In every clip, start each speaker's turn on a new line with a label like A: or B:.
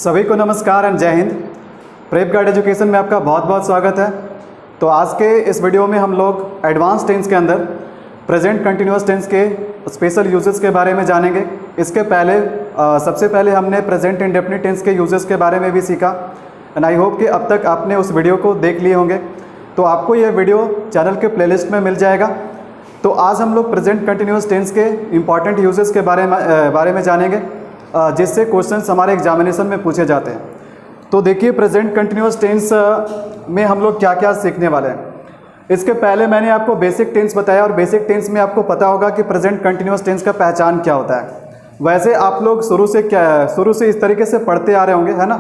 A: सभी को नमस्कार एंड जय हिंद। प्रेप गाइड एजुकेशन में आपका बहुत बहुत स्वागत है। तो आज के इस वीडियो में हम लोग एडवांस टेंस के अंदर प्रेजेंट कंटिन्यूअस टेंस के स्पेशल यूजेस के बारे में जानेंगे। इसके पहले सबसे पहले हमने प्रेजेंट इंडेफिनिट टेंस के यूजेस के बारे में भी सीखा एंड आई होप कि अब तक आपने उस वीडियो को देख लिए होंगे। तो आपको यह वीडियो चैनल के प्लेलिस्ट में मिल जाएगा। तो आज हम लोग प्रेजेंट कंटिन्यूअस टेंस के इम्पॉर्टेंट यूजेस के बारे में जानेंगे जिससे क्वेश्चंस हमारे एग्जामिनेशन में पूछे जाते हैं। तो देखिए प्रेजेंट कंटिन्यूअस टेंस में हम लोग क्या क्या सीखने वाले हैं। इसके पहले मैंने आपको बेसिक टेंस बताया और बेसिक टेंस में आपको पता होगा कि प्रेजेंट कंटिन्यूअस टेंस का पहचान क्या होता है। वैसे आप लोग शुरू से इस तरीके से पढ़ते आ रहे होंगे, है ना,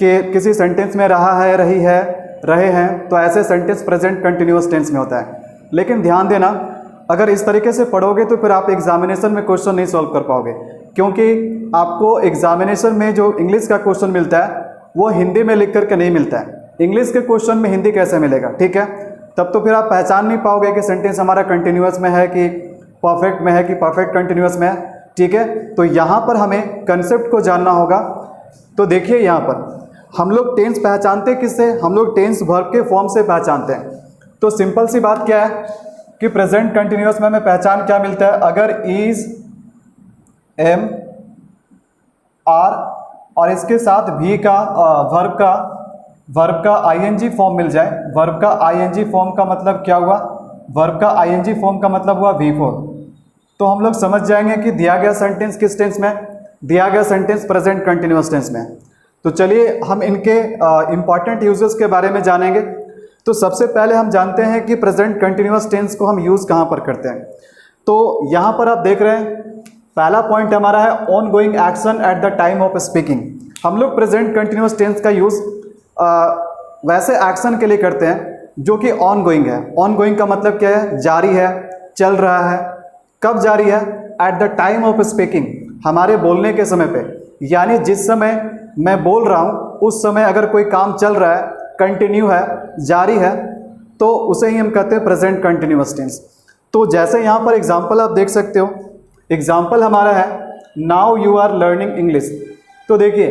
A: कि किसी सेंटेंस में रहा है, रही है, रहे हैं, तो ऐसे सेंटेंस प्रेजेंट कंटिन्यूअस टेंस में होता है। लेकिन ध्यान देना, अगर इस तरीके से पढ़ोगे तो फिर आप एग्जामिनेशन में क्वेश्चन नहीं सॉल्व कर पाओगे, क्योंकि आपको एग्जामिनेशन में जो इंग्लिश का क्वेश्चन मिलता है वो हिंदी में लिख करके नहीं मिलता है। इंग्लिश के क्वेश्चन में हिंदी कैसे मिलेगा, ठीक है। तब तो फिर आप पहचान नहीं पाओगे कि सेंटेंस हमारा कंटिन्यूअस में है कि परफेक्ट में है कि परफेक्ट कंटिन्यूअस में है, ठीक है। तो यहाँ पर हमें कंसेप्ट को जानना होगा। तो देखिए यहाँ पर हम लोग टेंस पहचानते किससे, हम लोग टेंस वर्ब के फॉर्म से पहचानते हैं। तो सिंपल सी बात क्या है कि प्रेजेंट कंटिन्यूअस में हमें पहचान क्या मिलता है, अगर इज, एम, आर और इसके साथ भी का वर्ब का आईएनजी फॉर्म मिल जाए। वर्ब का आईएनजी फॉर्म का मतलब क्या हुआ, वर्ब का आईएनजी फॉर्म का मतलब हुआ V4। तो हम लोग समझ जाएंगे कि दिया गया सेंटेंस किस टेंस में, दिया गया सेंटेंस प्रेजेंट कंटिन्यूअस टेंस में। तो चलिए हम इनके इंपॉर्टेंट यूजेस के बारे में जानेंगे। तो सबसे पहले हम जानते हैं कि प्रेजेंट कंटिन्यूअस टेंस को हम यूज़ कहाँ पर करते हैं। तो यहाँ पर आप देख रहे हैं पहला पॉइंट हमारा है on going action at the time of speaking. हम लोग प्रेजेंट कंटिन्यूअस टेंस का यूज़ वैसे एक्शन के लिए करते हैं जो कि ऑन गोइंग है। ऑन गोइंग का मतलब क्या है, जारी है, चल रहा है। कब जारी है, at the time of speaking, हमारे बोलने के समय पे, यानी जिस समय मैं बोल रहा हूँ उस समय अगर कोई काम चल रहा है, कंटिन्यू है, जारी है, तो उसे ही हम कहते हैं प्रेजेंट कंटिन्यूअस टेंस। तो जैसे यहाँ पर एग्जाम्पल आप देख सकते हो, एग्जाम्पल हमारा है now you are learning English. तो देखिए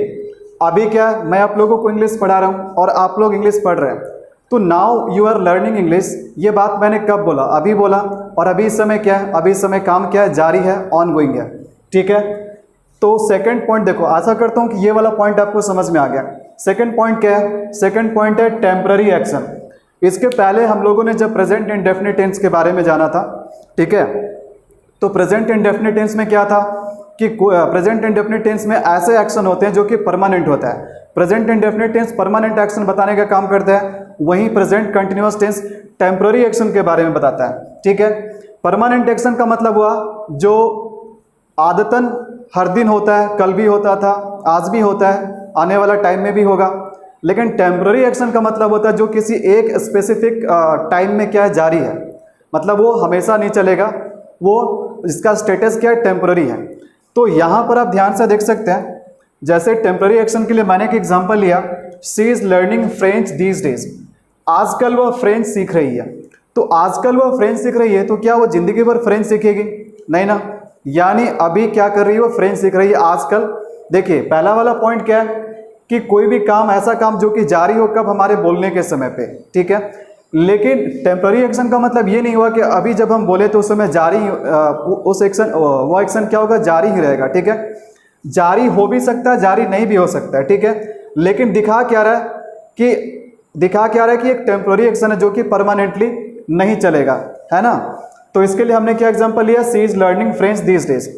A: अभी क्या है, मैं आप लोगों को इंग्लिश पढ़ा रहा हूँ और आप लोग इंग्लिश पढ़ रहे हैं। तो now you are learning English, ये बात मैंने कब बोला, अभी बोला। और अभी इस समय क्या है, अभी इस समय काम क्या है, जारी है, ऑन गोइंग है, ठीक है। तो सेकंड पॉइंट देखो, आशा करता हूँ कि ये वाला पॉइंट आपको समझ में आ गया। सेकंड पॉइंट क्या है, सेकंड पॉइंट है टेम्पररी एक्शन। इसके पहले हम लोगों ने जब प्रेजेंट इंडेफिनिट टेंस के बारे में जाना था, ठीक है, तो प्रेजेंट इंडेफिनिट टेंस में क्या था कि प्रेजेंट इंडेफिनिट टेंस में ऐसे एक्शन होते हैं जो कि परमानेंट होता है। Present indefinite tense permanent action बताने का काम करता है, वहीं present continuous tense temporary action के बारे में बताता है, ठीक है। परमानेंट एक्शन का मतलब हुआ जो आदतन हर दिन होता है, कल भी होता था, आज भी होता है, आने वाला टाइम में भी होगा। लेकिन टेम्पररी एक्शन का मतलब होता है जो किसी एक स्पेसिफिक टाइम में क्या है, जारी है, मतलब वो हमेशा नहीं चलेगा, वो इसका स्टेटस क्या है, टेम्पररी है। तो यहाँ पर आप ध्यान से देख सकते हैं, जैसे टेम्पररी एक्शन के लिए मैंने एक एग्जांपल लिया, she is learning French these days. आजकल वह फ्रेंच सीख रही है। तो आजकल वह फ्रेंच सीख रही है, तो क्या वो ज़िंदगी भर फ्रेंच सीखेगी, नहीं ना। यानी अभी क्या कर रही है, वो फ्रेंच सीख रही है आजकल। देखिए पहला वाला पॉइंट क्या है कि कोई भी काम, ऐसा काम जो कि जारी हो, कब, हमारे बोलने के समय पे, ठीक है। लेकिन टेम्पररी एक्शन का मतलब ये नहीं हुआ कि अभी जब हम बोले तो उस समय जारी, उस एक्शन, वो एक्शन क्या होगा, जारी ही रहेगा, ठीक है। जारी हो भी सकता है, जारी नहीं भी हो सकता है, ठीक है। लेकिन दिखा क्या रहा है कि एक टेम्पररी एक्शन है जो कि परमानेंटली नहीं चलेगा, है ना। तो इसके लिए हमने क्या एग्जांपल लिया, she is learning French these days.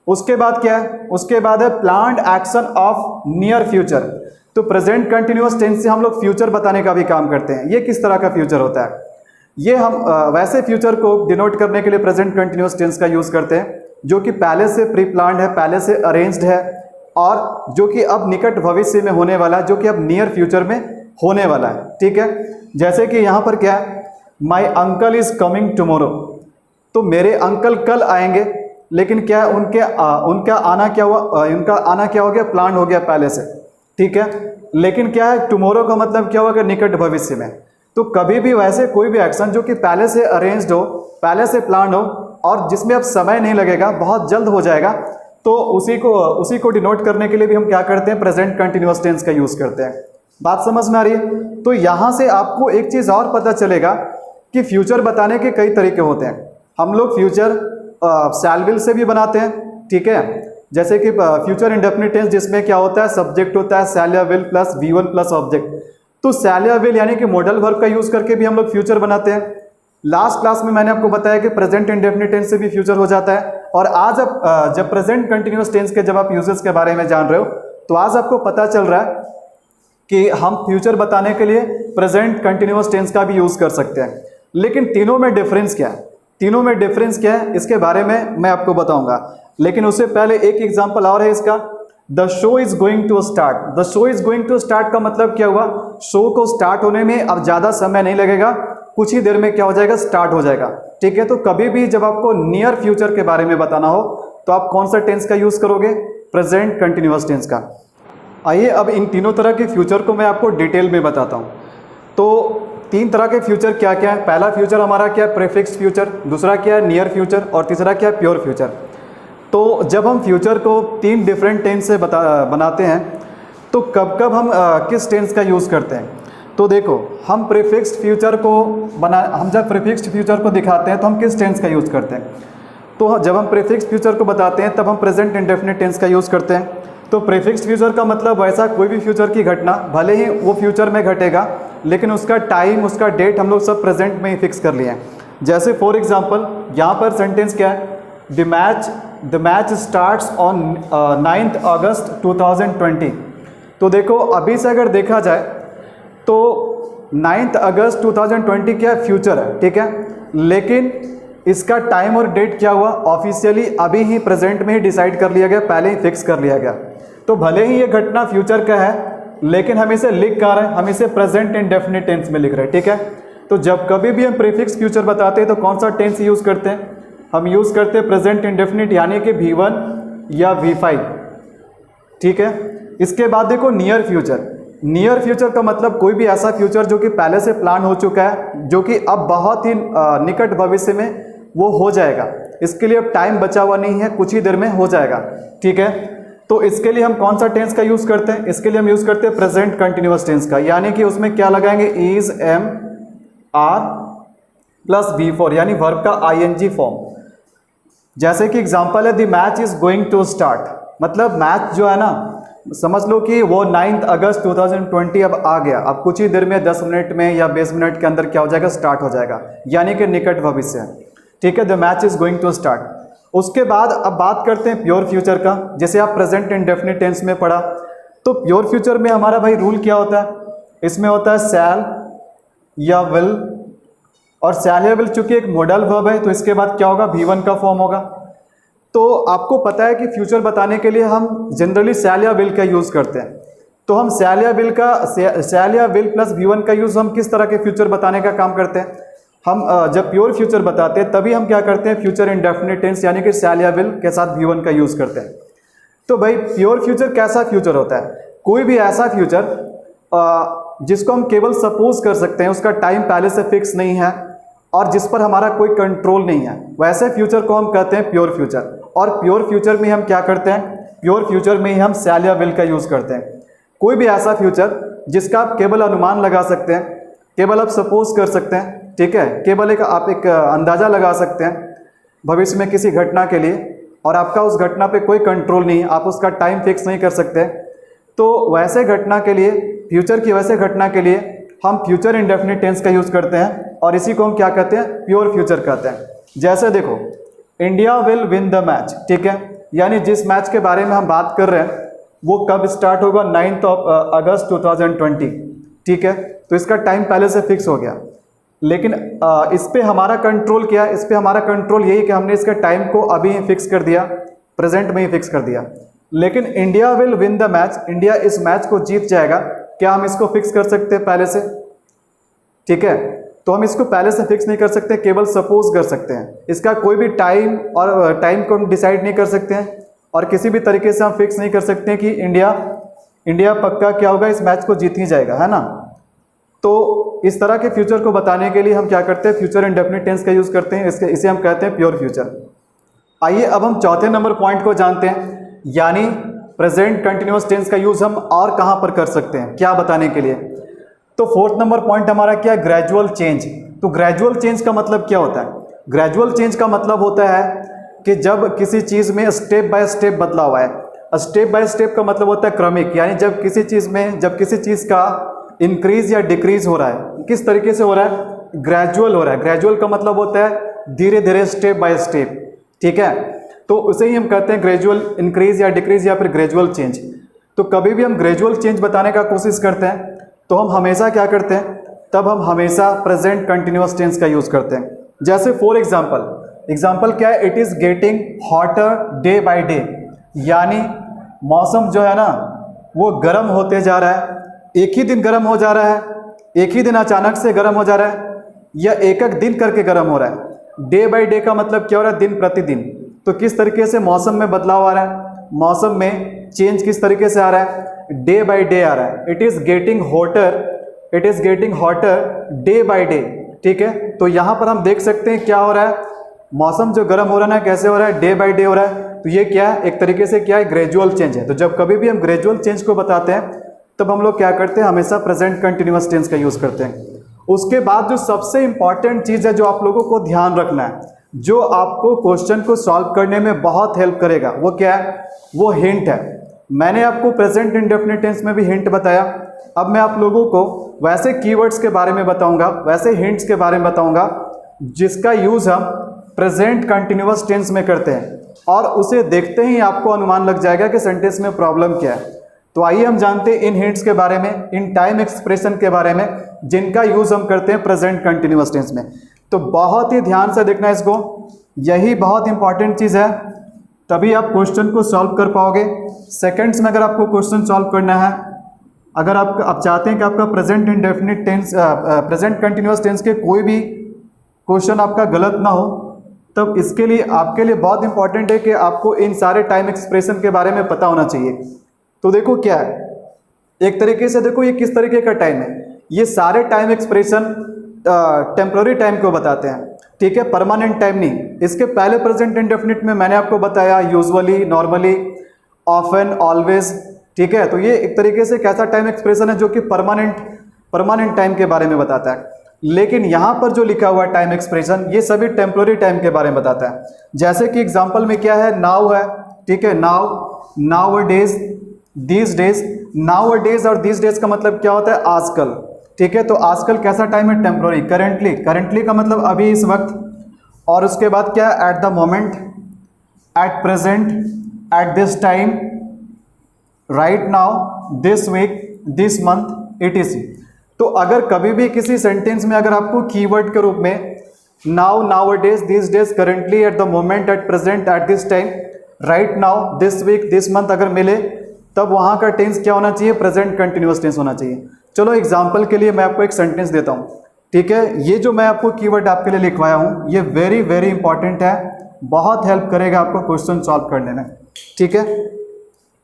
A: उसके बाद क्या है, उसके बाद है planned action of near future. तो प्रेजेंट कंटिन्यूअस टेंस से हम लोग फ्यूचर बताने का भी काम करते हैं। ये किस तरह का फ्यूचर होता है, ये हम वैसे फ्यूचर को डिनोट करने के लिए प्रेजेंट कंटिन्यूअस टेंस का यूज़ करते हैं जो कि पहले से प्री प्लान्ड है, पहले से अरेंज्ड है, और जो कि अब निकट भविष्य में होने वाला है, जो कि अब नियर फ्यूचर में होने वाला है, ठीक है। जैसे कि यहाँ पर क्या है, my uncle is coming tomorrow. तो मेरे अंकल कल आएंगे, लेकिन क्या है, उनका आना क्या हुआ, उनका आना क्या हो गया, प्लान हो गया पहले से, ठीक है। लेकिन क्या है, टुमारो का मतलब क्या होगा, निकट भविष्य में। तो कभी भी वैसे कोई भी एक्शन जो कि पहले से अरेंज्ड हो, पहले से प्लान हो और जिसमें अब समय नहीं लगेगा, बहुत जल्द हो जाएगा, तो उसी को डिनोट करने के लिए भी हम क्या करते हैं, प्रेजेंट कंटिन्यूअस टेंस का यूज़ करते हैं। बात समझ में आ रही है? तो यहाँ से आपको एक चीज़ और पता चलेगा कि फ्यूचर बताने के कई तरीके होते हैं। हम लोग फ्यूचर शैल विल से भी बनाते हैं, ठीक है, जैसे कि फ्यूचर इंडेफिनिट टेंस जिसमें क्या होता है, सब्जेक्ट होता है शैल या will plus V1 plus object. तो शैल या विल यानी कि मॉडल वर्ब का यूज़ करके भी हम लोग फ्यूचर बनाते हैं। लास्ट क्लास में मैंने आपको बताया कि प्रेजेंट इंडेफिनिट टेंस से भी फ्यूचर हो जाता है। और आज जब प्रेजेंट कंटिन्यूअस टेंस के जब आप यूजेस के बारे में जान रहे हो, तो आज आपको पता चल रहा है कि हम फ्यूचर बताने के लिए प्रेजेंट कंटिन्यूअस टेंस का भी यूज़ कर सकते हैं। लेकिन तीनों में डिफरेंस क्या है, तीनों में डिफरेंस क्या है, इसके बारे में मैं आपको बताऊंगा। लेकिन उससे पहले एक एग्जांपल और है इसका, the show is going to start. The show is going to start का मतलब क्या हुआ, शो को स्टार्ट होने में अब ज़्यादा समय नहीं लगेगा, कुछ ही देर में क्या हो जाएगा, स्टार्ट हो जाएगा, ठीक है। तो कभी भी जब आपको नियर फ्यूचर के बारे में बताना हो तो आप कौन सा टेंस का यूज़ करोगे, प्रेजेंट कंटिन्यूअस टेंस का। आइए अब इन तीनों तरह के फ्यूचर को मैं आपको डिटेल में बताता हूँ। तो तीन तरह के फ्यूचर क्या क्या है। पहला फ्यूचर हमारा क्या है, प्रीफिक्स्ड फ्यूचर, दूसरा क्या है, नियर फ्यूचर, और तीसरा क्या है, प्योर फ्यूचर। तो जब हम फ्यूचर को तीन डिफरेंट टेंस से बनाते हैं तो कब कब हम किस टेंस का यूज़ करते हैं। तो देखो, हम प्रीफिक्स्ड फ्यूचर को हम जब प्रीफिक्स्ड फ्यूचर को दिखाते हैं तो हम किस टेंस का यूज़ करते हैं। तो जब हम प्रीफिक्स्ड फ्यूचर को बताते हैं तब हम प्रेजेंट इंडेफिनिट टेंस का यूज़ करते हैं। तो प्रीफिक्स्ड फ्यूचर का मतलब वैसा कोई भी फ्यूचर की घटना, भले ही वो फ्यूचर में घटेगा लेकिन उसका टाइम, उसका डेट हम लोग सब प्रेजेंट में ही फिक्स कर लिए हैं। जैसे फॉर एग्जांपल यहाँ पर सेंटेंस क्या है, द मैच स्टार्ट्स ऑन 9 अगस्त 2020। तो देखो अभी से अगर देखा जाए तो 9 अगस्त 2020 क्या फ्यूचर है, ठीक है, लेकिन इसका टाइम और डेट क्या हुआ, ऑफिशियली अभी ही प्रेजेंट में ही डिसाइड कर लिया गया, पहले ही फिक्स कर लिया गया। तो भले ही ये घटना फ्यूचर का है लेकिन हम इसे लिख कर रहे हैं, हम इसे प्रेजेंट इंडेफिनिट टेंस में लिख रहे हैं, ठीक है। तो जब कभी भी हम प्रीफिक्स फ्यूचर बताते हैं तो कौन सा टेंस यूज़ करते हैं, हम यूज़ करते हैं प्रेजेंट इंडेफिनिट यानी कि V1 या V5, ठीक है। इसके बाद देखो नियर फ्यूचर। नियर फ्यूचर का मतलब कोई भी ऐसा फ्यूचर जो कि पहले से प्लान हो चुका है, जो कि अब बहुत ही निकट भविष्य में वो हो जाएगा, इसके लिए अब टाइम बचा हुआ नहीं है, कुछ ही देर में हो जाएगा, ठीक है। तो इसके लिए हम कौन सा टेंस का यूज़ करते हैं, इसके लिए हम यूज़ करते हैं प्रेजेंट कंटिन्यूअस टेंस का, यानी कि उसमें क्या लगाएंगे, is am are plus V4 यानी वर्ब का ING फॉर्म। जैसे कि एग्जांपल है, the match is going to start, मतलब मैच जो है ना, समझ लो कि वो 9 अगस्त 2020 अब आ गया, अब कुछ ही देर में 10 मिनट में या 20 मिनट के अंदर क्या हो जाएगा, स्टार्ट हो जाएगा, यानी कि निकट भविष्य है, ठीक है। The match is going to start. उसके बाद अब बात करते हैं प्योर फ्यूचर का, जैसे आप प्रेजेंट इंडेफिनिट टेंस में पढ़ा। तो प्योर फ्यूचर में हमारा भाई रूल क्या होता है, इसमें होता है शैल या विल, और शैल या विल चूंकि एक मॉडल वर्ब है तो इसके बाद क्या होगा, V1 का फॉर्म होगा। तो आपको पता है कि फ्यूचर बताने के लिए हम जनरली शैल या विल का यूज़ करते हैं। तो हम शैल या विल प्लस V1 का यूज़ हम किस तरह के फ्यूचर बताने का काम करते हैं, हम जब प्योर फ्यूचर बताते हैं तभी हम क्या करते हैं, फ्यूचर इंडेफिनिट टेंस यानी कि शैल या विल के साथ V1 का यूज़ करते हैं। तो भाई प्योर फ्यूचर कैसा फ्यूचर होता है, कोई भी ऐसा फ्यूचर जिसको हम केवल सपोज कर सकते हैं, उसका टाइम पहले से फिक्स नहीं है और जिस पर हमारा कोई कंट्रोल नहीं है, वैसे फ्यूचर को हम कहते हैं प्योर फ्यूचर। और प्योर फ्यूचर में हम क्या करते हैं, प्योर फ्यूचर में ही हम शैल या विल का यूज़ करते हैं। कोई भी ऐसा फ्यूचर जिसका आप केवल अनुमान लगा सकते हैं, केवल आप सपोज कर सकते हैं, ठीक है, केवल आप एक अंदाज़ा लगा सकते हैं भविष्य में किसी घटना के लिए, और आपका उस घटना पे कोई कंट्रोल नहीं, आप उसका टाइम फिक्स नहीं कर सकते। तो वैसे घटना के लिए, फ्यूचर की वैसे घटना के लिए हम फ्यूचर इंडेफिनिट टेंस का यूज़ करते हैं, और इसी को हम क्या कहते हैं, प्योर फ्यूचर कहते हैं। जैसे देखो, India will win the match, ठीक है, यानी जिस मैच के बारे में हम बात कर रहे हैं वो कब स्टार्ट होगा, 9 अगस्त 2020, ठीक है। तो इसका टाइम पहले से फिक्स हो गया, लेकिन इस पे हमारा कंट्रोल क्या है, इस पे हमारा कंट्रोल यही कि हमने इसका टाइम को अभी ही फिक्स कर दिया, प्रेजेंट में ही फिक्स कर दिया। लेकिन India will win the match, India इस मैच को जीत जाएगा, क्या हम इसको फिक्स कर सकते हैं पहले से, ठीक है। तो हम इसको पहले से फिक्स नहीं कर सकते, केवल सपोज कर सकते हैं। इसका कोई भी टाइम और टाइम को हम डिसाइड नहीं कर सकते हैं, और किसी भी तरीके से हम फिक्स नहीं कर सकते हैं कि इंडिया पक्का क्या होगा, इस मैच को जीत ही जाएगा, है ना। तो इस तरह के फ्यूचर को बताने के लिए हम क्या करते हैं, फ्यूचर इंडेफिनिट टेंस का यूज़ करते हैं, इसे हम कहते हैं प्योर फ्यूचर। आइए अब हम चौथे नंबर पॉइंट को जानते हैं, यानी प्रेजेंट कंटिन्यूअस टेंस का यूज हम और कहां पर कर सकते हैं, क्या बताने के लिए। तो फोर्थ नंबर पॉइंट हमारा क्या है, ग्रेजुअल चेंज। तो ग्रेजुअल चेंज का मतलब क्या होता है? ग्रेजुअल चेंज का मतलब होता है कि जब किसी चीज में स्टेप बाय स्टेप बदलाव आए। स्टेप बाय स्टेप का मतलब होता है क्रमिक, यानी जब किसी चीज का इंक्रीज या डिक्रीज हो रहा है, किस तरीके से हो रहा है, ग्रेजुअल हो रहा है। ग्रेजुअल का मतलब होता है धीरे धीरे, स्टेप बाय स्टेप, ठीक है। तो उसे ही हम कहते हैं ग्रेजुअल इंक्रीज या डिक्रीज या फिर ग्रेजुअल चेंज। तो कभी भी हम ग्रेजुअल चेंज बताने का कोशिश करते हैं तो हम हमेशा क्या करते हैं, तब हम हमेशा प्रेजेंट कंटिन्यूअस टेंस का यूज करते हैं। जैसे फॉर एग्जाम्पल क्या है, it is getting hotter day by day, यानी मौसम जो है ना वो गर्म होते जा रहा है। एक ही दिन गर्म हो जा रहा है, एक ही दिन अचानक से गर्म हो जा रहा है, या एक एक दिन करके गर्म हो रहा है। डे बाय डे का मतलब क्या हो रहा है, दिन प्रतिदिन। तो किस तरीके से मौसम में बदलाव आ रहा है, मौसम में चेंज किस तरीके से आ रहा है, डे बाय डे आ रहा है। It is getting hotter day by day, ठीक है। तो यहाँ पर हम देख सकते हैं क्या हो रहा है, मौसम जो गर्म हो रहा है ना, कैसे हो रहा है, डे बाय डे हो रहा है। तो ये क्या है, एक तरीके से क्या है, ग्रेजुअल चेंज है। तो जब कभी भी हम ग्रेजुअल चेंज को बताते हैं तब हम लोग क्या करते हैं, हमेशा प्रेजेंट कंटिन्यूअस टेंस का यूज करते हैं। उसके बाद जो सबसे इंपॉर्टेंट चीज है जो आप लोगों को ध्यान रखना है, जो आपको क्वेश्चन को सॉल्व करने में बहुत हेल्प करेगा, वो क्या है, वो हिंट है। मैंने आपको प्रेजेंट इंडेफिनिट टेंस में भी हिंट बताया। अब मैं आप लोगों को वैसे कीवर्ड्स के बारे में बताऊंगा, वैसे हिंट्स के बारे में बताऊंगा जिसका यूज हम प्रेजेंट कंटिन्यूअस टेंस में करते हैं, और उसे देखते ही आपको अनुमान लग जाएगा कि सेंटेंस में प्रॉब्लम क्या है। तो आइए हम जानते हैं इन हिंट्स के बारे में, इन टाइम एक्सप्रेशन के बारे में जिनका यूज हम करते हैं प्रेजेंट कंटिन्यूअस टेंस में। तो बहुत ही ध्यान से देखना इसको, यही बहुत इंपॉर्टेंट चीज है, तभी आप क्वेश्चन को सॉल्व कर पाओगे। सेकंड्स में अगर आपको क्वेश्चन सॉल्व करना है, अगर आप चाहते हैं कि आपका present indefinite tense, present continuous tense के कोई भी क्वेश्चन आपका गलत ना हो, तब इसके लिए आपके लिए बहुत इंपॉर्टेंट है कि आपको इन सारे टाइम एक्सप्रेशन के बारे में पता होना चाहिए। तो देखो क्या है, एक तरीके से देखो ये किस तरीके का टाइम है, ये सारे टाइम एक्सप्रेशन टेम्पररी टाइम को बताते हैं, ठीक है, परमानेंट टाइम नहीं। इसके पहले प्रेजेंट इंडेफिनिट में मैंने आपको बताया यूजुअली, नॉर्मली, ऑफन, ऑलवेज, ठीक है। तो ये एक तरीके से कैसा टाइम एक्सप्रेशन है जो कि परमानेंट टाइम के बारे में बताता है। लेकिन यहाँ पर जो लिखा हुआ है टाइम एक्सप्रेशन, ये सभी टेम्पररी टाइम के बारे में बताता है। जैसे कि एग्जाम्पल में क्या है, नाउ है, ठीक है, now a days, these days. Now a days और दीज डेज का मतलब क्या होता है, आजकल, ठीक है। तो आजकल कैसा टाइम है, टेम्पररी। करेंटली का मतलब अभी, इस वक्त। और उसके बाद क्या है, at the moment, at present, at this time, right now, this week, this month, etc। तो अगर कभी भी किसी सेंटेंस में अगर आपको कीवर्ड के रूप में now, nowadays, this days, currently, at the moment, at present, at this time, right now, this week, this month अगर मिले, तब वहां का टेंस क्या होना चाहिए, प्रेजेंट कंटिन्यूअस टेंस होना चाहिए। चलो एग्जांपल के लिए मैं आपको एक सेंटेंस देता हूं, ठीक है। ये जो मैं आपको कीवर्ड आपके लिए लिखवाया हूं, ये वेरी वेरी इंपॉर्टेंट है, बहुत हेल्प करेगा आपको क्वेश्चन सॉल्व करने में, ठीक है।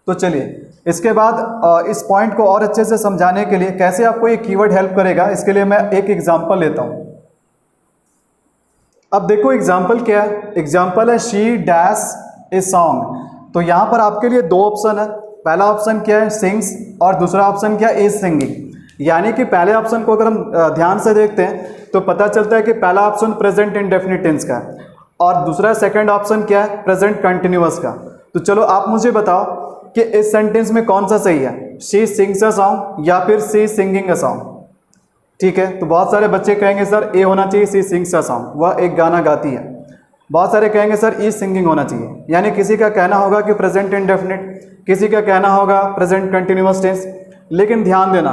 A: तो चलिए इसके बाद इस पॉइंट को और अच्छे से समझाने के लिए कैसे आपको ये कीवर्ड हेल्प करेगा, इसके लिए मैं एक एग्जांपल लेता हूं। अब देखो एग्जांपल क्या है, एग्जांपल है शी डैश ए सॉन्ग। तो यहां पर आपके लिए दो ऑप्शन है, पहला ऑप्शन क्या है, सिंग्स, और दूसरा ऑप्शन क्या है, इज सिंगिंग। यानी कि पहले ऑप्शन को अगर हम ध्यान से देखते हैं तो पता चलता है कि पहला ऑप्शन प्रेजेंट इंडेफिनिट टेंस का है, और दूसरा सेकंड ऑप्शन क्या है, प्रेजेंट कंटिन्यूअस का। तो चलो आप मुझे बताओ कि इस सेंटेंस में कौन सा सही है, शी सिंग्स अ सॉन्ग या फिर शी सिंगिंग अ सॉन्ग, ठीक है। तो बहुत सारे बच्चे कहेंगे सर ए होना चाहिए, शी सिंग्स अ सॉन्ग, वह एक गाना गाती है। बहुत सारे कहेंगे सर ई सिंगिंग होना चाहिए, यानी किसी का कहना होगा कि प्रेजेंट इंडेफिनिट, किसी का कहना होगा प्रेजेंट कंटिन्यूअस टेंस। लेकिन ध्यान देना,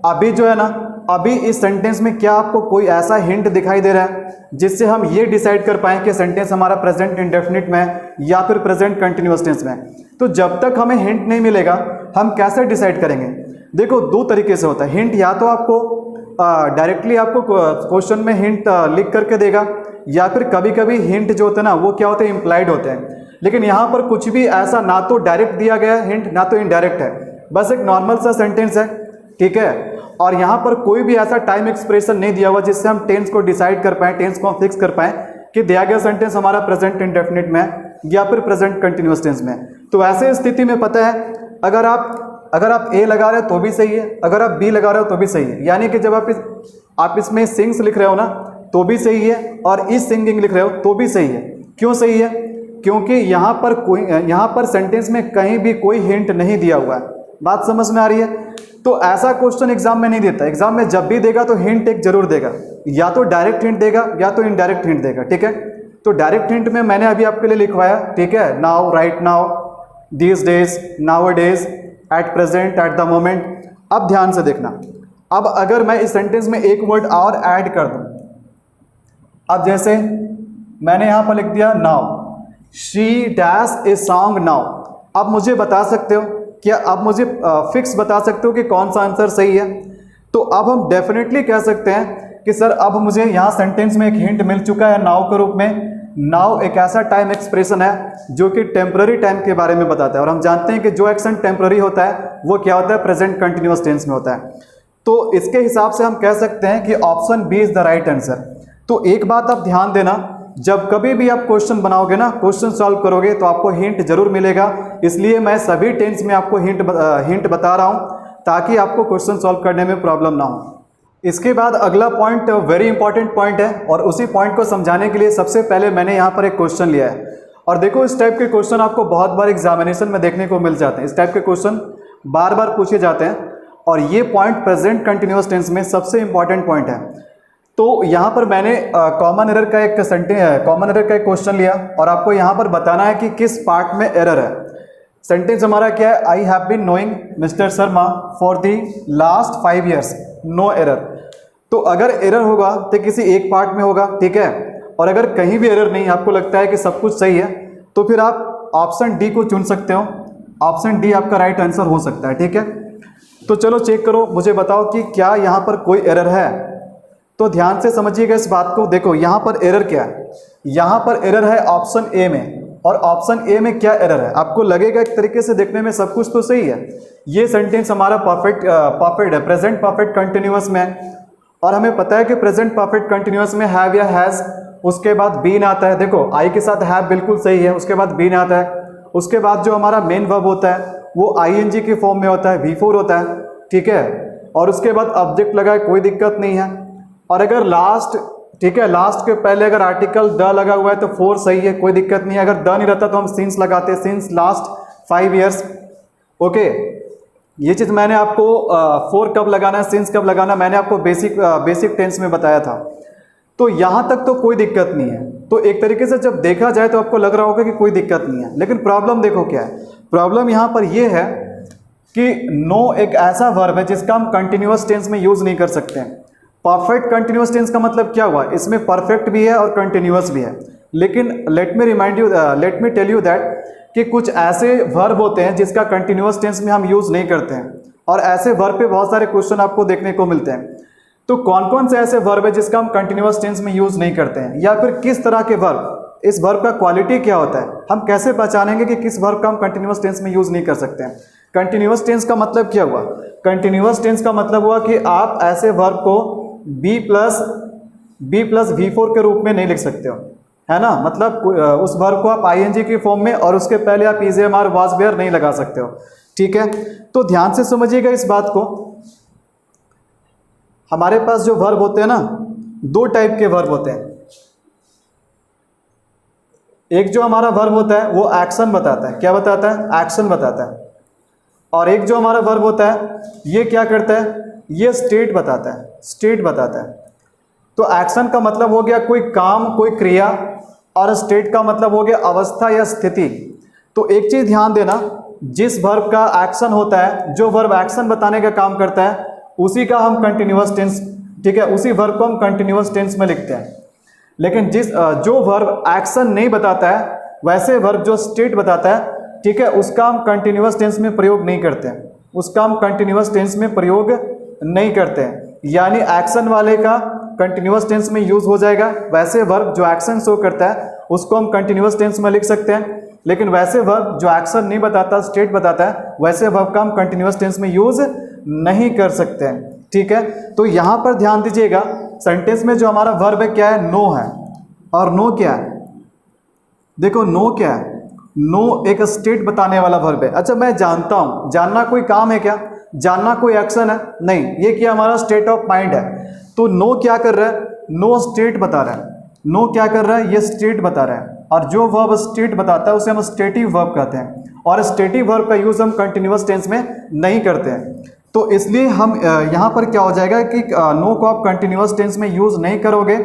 A: अभी जो है ना, अभी इस सेंटेंस में क्या आपको कोई ऐसा हिंट दिखाई दे रहा है जिससे हम ये डिसाइड कर पाएं कि सेंटेंस हमारा प्रेजेंट इंडेफिनिट में है या फिर प्रेजेंट कंटिन्यूअस टेंस में है। तो जब तक हमें हिंट नहीं मिलेगा हम कैसे डिसाइड करेंगे। देखो दो तरीके से होता है हिंट, या तो आपको डायरेक्टली आपको क्वेश्चन में हिंट लिख करके देगा, या फिर कभी कभी हिंट जो होते हैं ना वो क्या होते हैं, इम्प्लाइड होते हैं। लेकिन यहाँ पर कुछ भी ऐसा ना तो डायरेक्ट दिया गया है हिंट, ना तो इनडायरेक्ट है, बस एक नॉर्मल सा सेंटेंस है, ठीक है। और यहाँ पर कोई भी ऐसा टाइम एक्सप्रेशन नहीं दिया हुआ जिससे हम टेंस को डिसाइड कर पाएँ, टेंस को हम फिक्स कर पाएँ कि दिया गया सेंटेंस हमारा प्रेजेंट इंडेफिनिट में है या फिर प्रेजेंट कंटिन्यूअस टेंस में। तो ऐसे स्थिति में पता है अगर आप ए लगा रहे हो तो भी सही है, अगर आप बी लगा रहे हो तो भी सही है। यानी कि जब आप इसमें सिंग्स लिख रहे हो ना तो भी सही है, और इस सिंगिंग लिख रहे हो तो भी सही है। क्यों सही है? क्योंकि यहाँ पर सेंटेंस में कहीं भी कोई हिंट नहीं दिया हुआ है। बात समझ में आ रही है? तो ऐसा क्वेश्चन एग्जाम में नहीं देता। एग्जाम में जब भी देगा तो हिंट एक जरूर देगा, या तो डायरेक्ट हिंट देगा या तो इनडायरेक्ट हिंट देगा। ठीक है, तो डायरेक्ट हिंट में मैंने अभी आपके लिए लिखवाया, ठीक है, now, right now, these days, now days, eight present, eight the moment. अब ध्यान से देखना, अब अगर मैं इस सेंटेंस में एक वर्ड और ऐड कर दूं, अब जैसे मैंने यहां पर लिख दिया now, she dash a song now. अब मुझे बता सकते हो क्या, अब मुझे फिक्स बता सकते हो कि कौन सा आंसर सही है? तो अब हम डेफिनेटली कह सकते हैं कि सर अब मुझे यहाँ सेंटेंस में एक हिंट मिल चुका है नाउ के रूप में। नाउ एक ऐसा टाइम एक्सप्रेशन है जो कि टेम्पररी टाइम के बारे में बताता है, और हम जानते हैं कि जो एक्शन टेम्पररी होता है वो क्या होता है, प्रेजेंट कंटिन्यूअस टेंस में होता है। तो इसके हिसाब से हम कह सकते हैं कि option B is the right answer. तो एक बात आप ध्यान देना, जब कभी भी आप क्वेश्चन बनाओगे ना, क्वेश्चन सॉल्व करोगे तो आपको हिंट जरूर मिलेगा। इसलिए मैं सभी टेंस में आपको हिंट बता रहा हूं ताकि आपको क्वेश्चन सॉल्व करने में प्रॉब्लम ना हो। इसके बाद अगला पॉइंट वेरी इंपॉर्टेंट पॉइंट है, और उसी पॉइंट को समझाने के लिए सबसे पहले मैंने यहाँ पर एक क्वेश्चन लिया है। और देखो, इस टाइप के क्वेश्चन आपको बहुत बार एग्जामिनेशन में देखने को मिल जाते हैं। इस टाइप के क्वेश्चन बार बार पूछे जाते हैं, और ये पॉइंट प्रेजेंट कंटिन्यूअस टेंस में सबसे इंपॉर्टेंट पॉइंट है। तो यहाँ पर मैंने कॉमन एरर का एक क्वेश्चन लिया, और आपको यहाँ पर बताना है कि किस पार्ट में एरर है। सेंटेंस हमारा क्या है, I have been knowing Mr Sharma for the last 5 years, no error. तो अगर एरर होगा तो किसी एक पार्ट में होगा, ठीक है, और अगर कहीं भी एरर नहीं, आपको लगता है कि सब कुछ सही है, तो फिर आप ऑप्शन डी को चुन सकते हो। ऑप्शन डी आपका राइट आंसर हो सकता है। ठीक है, तो चलो चेक करो, मुझे बताओ कि क्या यहाँ पर कोई एरर है। तो ध्यान से समझिएगा इस बात को। देखो यहाँ पर एरर क्या है, यहाँ पर एरर है ऑप्शन ए में। और ऑप्शन ए में क्या एरर है? आपको लगेगा एक तरीके से देखने में सब कुछ तो सही है, ये सेंटेंस हमारा परफेक्ट है, प्रेजेंट परफेक्ट कंटिन्यूअस में है, और हमें पता है कि प्रेजेंट परफेक्ट कंटिन्यूअस में हैव या हैज, उसके बाद बीन आता है। देखो आई के साथ हैव बिल्कुल सही है, उसके बाद बीन आता है, उसके बाद जो हमारा मेन वर्ब होता है वो आईएनजी की फॉर्म में होता है, V4 होता है, ठीक है, और उसके बाद ऑब्जेक्ट लगा है, कोई दिक्कत नहीं है। और अगर लास्ट, ठीक है, लास्ट के पहले अगर आर्टिकल द लगा हुआ है तो 4 सही है, कोई दिक्कत नहीं है। अगर द नहीं रहता तो हम सिंस लगाते, सिंस लास्ट 5 years। ओके, ये चीज़ मैंने आपको 4 कब लगाना है, सिंस कब लगाना, मैंने आपको बेसिक टेंस में बताया था। तो यहाँ तक तो कोई दिक्कत नहीं है। तो एक तरीके से जब देखा जाए तो आपको लग रहा होगा कि कोई दिक्कत नहीं है, लेकिन प्रॉब्लम देखो क्या है। प्रॉब्लम यहाँ पर यह है कि नो एक ऐसा वर्ब है जिसका हम कंटिन्यूअस टेंस में यूज़ नहीं कर सकते हैं। परफेक्ट कंटिन्यूअस टेंस का मतलब क्या हुआ, इसमें परफेक्ट भी है और कंटिन्यूअस भी है। लेकिन let me tell you that कि कुछ ऐसे वर्ब होते हैं जिसका कंटिन्यूअस टेंस में हम यूज़ नहीं करते हैं, और ऐसे वर्ब पे बहुत सारे क्वेश्चन आपको देखने को मिलते हैं। तो कौन कौन से ऐसे वर्ब है जिसका हम कंटिन्यूअस टेंस में यूज़ नहीं करते हैं, या फिर किस तरह के वर्ब, इस वर्ब का क्वालिटी क्या होता है, हम कैसे पहचानेंगे कि किस वर्ब का हम कंटिन्यूअस टेंस में यूज़ नहीं कर सकते हैं। कंटिन्यूअस टेंस का मतलब क्या हुआ? कंटिन्यूअस टेंस का मतलब हुआ कि आप ऐसे वर्ब को बी प्लस V4 के रूप में नहीं लिख सकते हो, है ना। मतलब उस वर्ब को आप आईएनजी की फॉर्म में और उसके पहले आप is, am, are, was, were नहीं लगा सकते हो, ठीक है। तो ध्यान से समझिएगा इस बात को। हमारे पास जो वर्ब होते हैं ना, 2 टाइप के वर्ब होते हैं। एक जो हमारा वर्ब होता है वो एक्शन बताता है, क्या बताता है, एक्शन बताता है। और एक जो हमारा वर्ब होता है ये क्या करता है, ये स्टेट बताता है, स्टेट बताता है। तो एक्शन का मतलब हो गया कोई काम, कोई क्रिया, और स्टेट का मतलब हो गया अवस्था या स्थिति। तो एक चीज ध्यान देना, जिस वर्ब का एक्शन होता है, जो वर्ब एक्शन बताने का काम करता है, उसी का हम कंटिन्यूअस टेंस, ठीक है, उसी वर्ब को हम कंटिन्यूअस टेंस में लिखते हैं। लेकिन जो वर्ब एक्शन नहीं बताता है, वैसे वर्ब जो स्टेट बताता है, ठीक है, उसका हम कंटिन्यूअस टेंस में प्रयोग नहीं करते हैं, उसका हम कंटिन्यूअस टेंस में प्रयोग नहीं करते हैं। यानी एक्शन वाले का कंटिन्यूअस टेंस में यूज हो जाएगा, वैसे वर्ब जो एक्शन शो करता है उसको हम कंटिन्यूअस टेंस में लिख सकते हैं। लेकिन वैसे वर्ब जो एक्शन नहीं बताता, स्टेट बताता है, वैसे वर्ब का हम कंटिन्यूअस टेंस में यूज नहीं कर सकते हैं, ठीक है। तो यहाँ पर ध्यान दीजिएगा, सेंटेंस में जो हमारा वर्ब है क्या है, नो है। और नो क्या है, देखो नो क्या है, नो एक स्टेट बताने वाला वर्ब है। अच्छा, मैं जानता हूं, जानना कोई काम है क्या? जानना कोई एक्शन है? नहीं, ये क्या हमारा स्टेट ऑफ माइंड है। तो नो क्या कर रहा है? नो स्टेट बता रहा है। नो क्या कर रहा है? ये स्टेट बता रहा है। और जो वर्ब स्टेट बताता है उसे हम स्टेटिव वर्ब कहते हैं, और स्टेटिव वर्ब का यूज हम कंटिन्यूअस टेंस में नहीं करते हैं। तो इसलिए हम यहाँ पर क्या हो जाएगा कि नो को आप कंटिन्यूअस टेंस में यूज नहीं करोगे।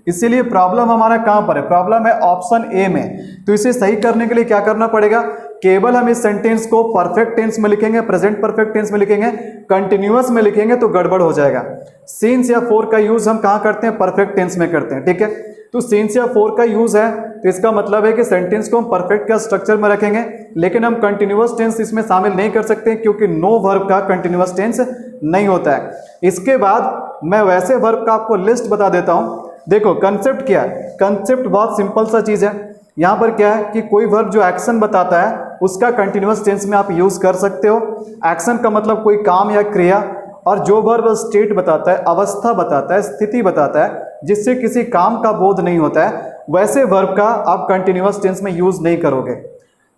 A: इसीलिए प्रॉब्लम हमारा कहाँ पर है? प्रॉब्लम है ऑप्शन ए में। तो इसे सही करने के लिए क्या करना पड़ेगा? केवल हम इस सेंटेंस को परफेक्ट टेंस में लिखेंगे, प्रेजेंट परफेक्ट टेंस में लिखेंगे, कंटिन्यूअस में लिखेंगे तो गड़बड़ हो जाएगा। सिंस या फॉर का यूज हम कहाँ करते हैं? परफेक्ट टेंस में करते हैं, ठीक है। तो सिंस या फॉर का यूज है तो इसका मतलब है कि सेंटेंस को हम परफेक्ट का स्ट्रक्चर में रखेंगे, लेकिन हम कंटिन्यूअस टेंस इसमें शामिल नहीं कर सकते क्योंकि नो वर्ब का कंटिन्यूअस टेंस नहीं होता है। इसके बाद मैं वैसे वर्ब का आपको लिस्ट बता देता हूं। देखो कंसेप्ट क्या है? कंसेप्ट बहुत सिंपल सा चीज है। यहाँ पर क्या है कि कोई वर्ब जो एक्शन बताता है उसका कंटिन्यूअस टेंस में आप यूज कर सकते हो। एक्शन का मतलब कोई काम या क्रिया, और जो वर्ब स्टेट बताता है, अवस्था बताता है, स्थिति बताता है, जिससे किसी काम का बोध नहीं होता है, वैसे वर्ब का आप कंटिन्यूअस टेंस में यूज नहीं करोगे।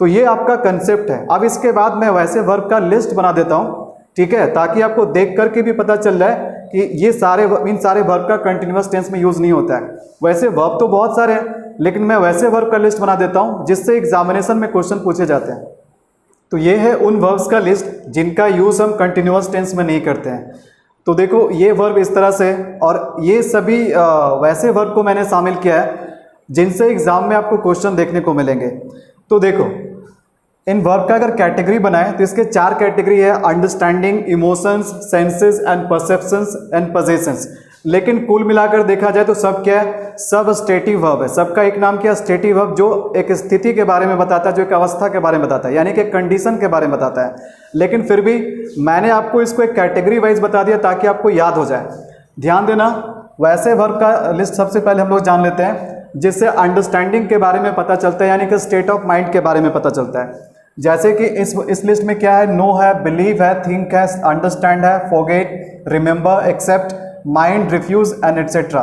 A: तो ये आपका कंसेप्ट है। अब इसके बाद मैं वैसे वर्ब का लिस्ट बना देता हूँ, ठीक है, ताकि आपको देख करके भी पता चल जाए कि ये इन सारे वर्ब का कंटिन्यूअस टेंस में यूज नहीं होता है। वैसे वर्ब तो बहुत सारे हैं, लेकिन मैं वैसे वर्ब का लिस्ट बना देता हूँ जिससे एग्जामिनेशन में क्वेश्चन पूछे जाते हैं। तो ये है उन वर्ब्स का लिस्ट जिनका यूज हम कंटिन्यूअस टेंस में नहीं करते हैं। तो देखो ये वर्ब इस तरह से, और ये सभी वैसे वर्ब को मैंने शामिल किया है जिनसे एग्जाम में आपको क्वेश्चन देखने को मिलेंगे। तो देखो इन वर्ब का अगर कैटेगरी बनाए तो इसके 4 कैटेगरी है: understanding, emotions, senses and perceptions and possessions. लेकिन कुल मिलाकर देखा जाए तो सब क्या है? सब स्टेटिव वर्ब है। सबका एक नाम क्या? स्टेटिव वर्ब, जो एक स्थिति के बारे में बताता है, जो एक अवस्था के बारे में बताता है, यानी कि कंडीशन के बारे में बताता है। लेकिन फिर भी मैंने आपको इसको एक कैटेगरी वाइज बता दिया ताकि आपको याद हो जाए। ध्यान देना, वैसे वर्ब का लिस्ट सबसे पहले हम लोग जान लेते हैं, जिससे अंडरस्टैंडिंग के बारे में पता चलता है, यानी कि स्टेट ऑफ माइंड के बारे में पता चलता है। जैसे कि इस लिस्ट में क्या है? नो है, बिलीव है, थिंक है, अंडरस्टैंड है, forget, remember, accept, mind, refuse and etcetera.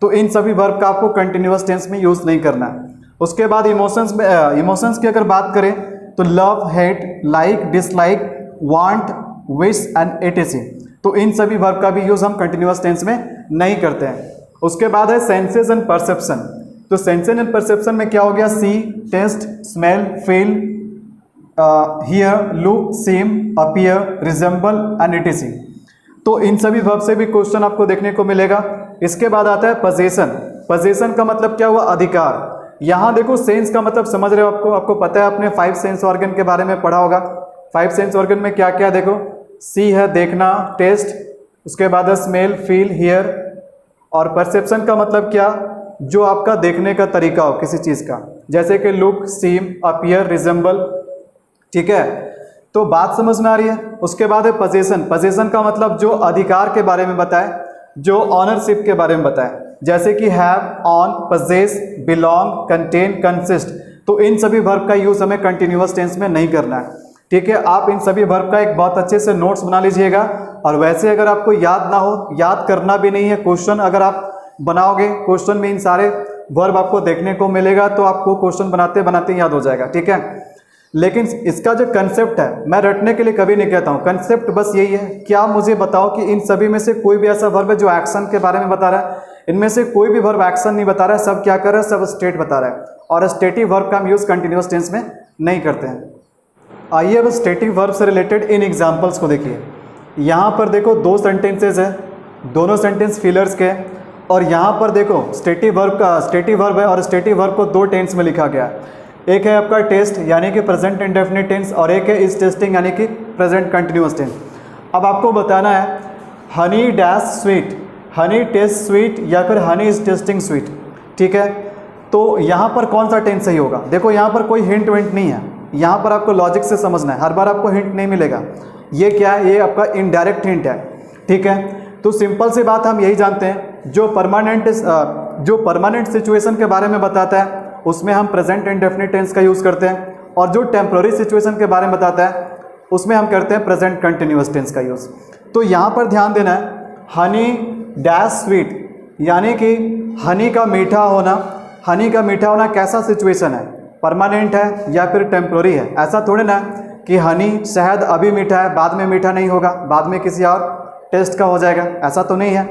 A: तो इन सभी वर्ब का आपको कंटिन्यूअस टेंस में यूज नहीं करना है। उसके बाद इमोशंस की अगर बात करें तो love, hate, like, dislike, want, wish and etc. तो इन सभी वर्ब का भी यूज हम कंटिन्यूअस टेंस में नहीं करते हैं। उसके बाद है सेंसेस एंड परसेप्शन। तो सेंसेस एंड परसेप्शन में क्या हो गया? See, taste, smell, feel, hear, look, seem, appear, resemble and etc. तो इन सभी वर्ब से भी क्वेश्चन आपको देखने को मिलेगा। इसके बाद आता है पोजेशन। पोजेशन का मतलब क्या हुआ? अधिकार। यहाँ देखो सेंस का मतलब समझ रहे हो, आपको पता है, आपने 5 सेंस ऑर्गन के बारे में पढ़ा होगा। 5 सेंस ऑर्गन में क्या क्या? देखो सी है देखना, टेस्ट, उसके बाद है स्मेल, फील, हियर, और परसेप्शन का मतलब क्या? जो आपका देखने का तरीका हो किसी चीज़ का, जैसे कि लुक, सीम, अपीयर, रिजेंबल, ठीक है। तो बात समझ में आ रही है। उसके बाद है पोजेशन। पोजेशन का मतलब जो अधिकार के बारे में बताए, जो ऑनरशिप के बारे में बताए, जैसे कि have, own, possess, belong, contain, consist. तो इन सभी वर्ब का यूज हमें कंटिन्यूअस टेंस में नहीं करना है, ठीक है। आप इन सभी वर्ब का एक बहुत अच्छे से नोट्स बना लीजिएगा। और वैसे अगर आपको याद ना हो, याद करना भी नहीं है, क्वेश्चन अगर आप बनाओगे, क्वेश्चन में इन सारे वर्ब आपको देखने को मिलेगा, तो आपको क्वेश्चन बनाते बनाते याद हो जाएगा, ठीक है। लेकिन इसका जो कंसेप्ट है, मैं रटने के लिए कभी नहीं कहता हूँ, कंसेप्ट बस यही है कि आप मुझे बताओ कि इन सभी में से कोई भी ऐसा वर्ब है जो एक्शन के बारे में बता रहा है। इनमें से कोई भी वर्ब एक्शन नहीं बता रहा है, सब क्या कर रहा है? सब स्टेट बता रहा है। और स्टेटिव वर्ब का हम यूज कंटिन्यूअस टेंस में नहीं करते हैं। आइए अब स्टेटिव वर्ब से रिलेटेड इन एग्जाम्पल्स को देखिए। यहाँ पर देखो 2 सेंटेंसेज है, दोनों सेंटेंस फिलर्स के, और यहाँ पर देखो स्टेटिव वर्ब है, और स्टेटिव वर्ब को 2 टेंस में लिखा गया है। एक है आपका टेस्ट यानी कि प्रेजेंट इंडेफिनिट टेंस, और एक है इज टेस्टिंग यानी कि प्रेजेंट कंटिन्यूअस टेंस। अब आपको बताना है Honey dash sweet, Honey test sweet या फिर हनी इज टेस्टिंग स्वीट, ठीक है। तो यहाँ पर कौन सा टेंस सही होगा? देखो यहाँ पर कोई हिंट विंट नहीं है, यहाँ पर आपको लॉजिक से समझना है, हर बार आपको हिंट नहीं मिलेगा। ये क्या है? ये आपका इनडायरेक्ट हिंट है, ठीक है। तो सिंपल सी बात हम यही जानते हैं, जो परमानेंट सिचुएशन के बारे में बताता है उसमें हम प्रेजेंट इंडेफिनिट टेंस का यूज़ करते हैं, और जो टेम्पररी सिचुएशन के बारे में बताता है उसमें हम करते हैं प्रेजेंट कंटिन्यूअस टेंस का यूज़। तो यहाँ पर ध्यान देना है, हनी डैश स्वीट यानी कि हनी का मीठा होना। हनी का मीठा होना कैसा सिचुएशन है? परमानेंट है या फिर टेम्प्रोरी है। ऐसा थोड़ी ना कि हनी शहद अभी मीठा है बाद में मीठा नहीं होगा, बाद में किसी और टेस्ट का हो जाएगा, ऐसा तो नहीं है।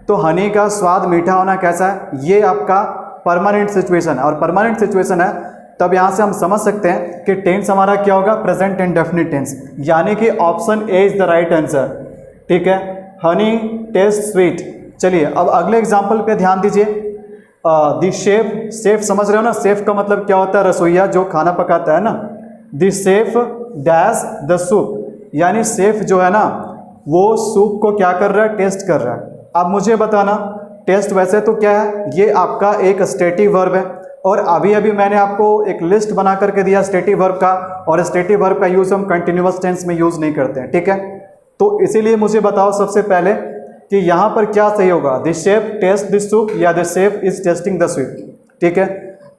A: तो हनी का स्वाद मीठा होना कैसा है, ये आपका परमानेंट सिचुएशन है। और परमानेंट सिचुएशन है तब यहाँ से हम समझ सकते हैं कि टेंस हमारा क्या होगा, प्रेजेंट इंडेफिनिट टेंस, यानी कि option A is the right answer. ठीक है, हनी टेस्ट स्वीट। चलिए अब अगले एग्जाम्पल पे ध्यान दीजिए। द शेफ, शेफ समझ रहे हो ना, शेफ का मतलब क्या होता है, रसोइया जो खाना पकाता है ना। The chef dash the soup, यानी शेफ जो है ना वो सूप को क्या कर रहा है, टेस्ट कर रहा है। अब मुझे बताना टेस्ट वैसे तो क्या है, ये आपका एक स्टेटिव वर्ब है, और अभी अभी मैंने आपको एक लिस्ट बना करके दिया स्टेटिव वर्ब का, और स्टेटिव वर्ब का यूज़ हम कंटिन्यूअस टेंस में यूज़ नहीं करते हैं। ठीक है, तो इसीलिए मुझे बताओ सबसे पहले कि यहाँ पर क्या सही होगा, the chef taste the soup या the chef is tasting the soup. ठीक है,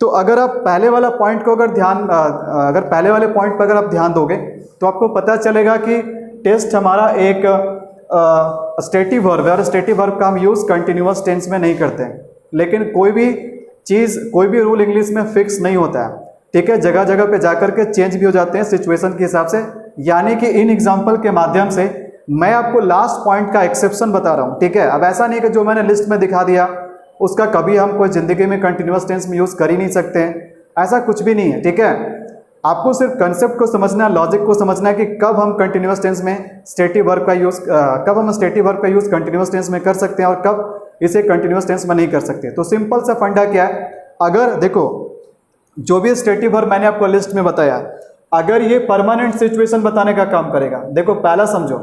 A: तो अगर आप पहले वाला पॉइंट को अगर पहले वाले पॉइंट पर अगर आप ध्यान दोगे तो आपको पता चलेगा कि टेस्ट हमारा एक स्टेटिव वर्ब है, और स्टेटिव वर्ब का हम यूज़ कंटिन्यूअस टेंस में नहीं करते हैं। लेकिन कोई भी चीज़, कोई भी रूल इंग्लिश में फिक्स नहीं होता है। ठीक है, जगह जगह पे जाकर के चेंज भी हो जाते हैं सिचुएशन के हिसाब से। यानी कि इन एग्जाम्पल के माध्यम से मैं आपको लास्ट पॉइंट का एक्सेप्शन बता रहा हूँ। ठीक है, अब ऐसा नहीं कि जो मैंने लिस्ट में दिखा दिया उसका कभी हम कोई ज़िंदगी में कंटिन्यूअस टेंस में यूज़ कर ही नहीं सकते हैं, ऐसा कुछ भी नहीं है। ठीक है, आपको सिर्फ कंसेप्ट को समझना है, लॉजिक को समझना है कि कब हम कंटिन्यूअस टेंस में स्टेटिव वर्ब का यूज़ कब हम स्टेटिव वर्ब का यूज़ कंटिन्यूअस टेंस में कर सकते हैं और कब इसे कंटिन्यूअस टेंस में नहीं कर सकते। तो सिंपल सा फंडा क्या है, अगर देखो जो भी स्टेटिव वर्ब मैंने आपको लिस्ट में बताया, अगर ये परमानेंट सिचुएशन बताने का काम करेगा, देखो पहला समझो,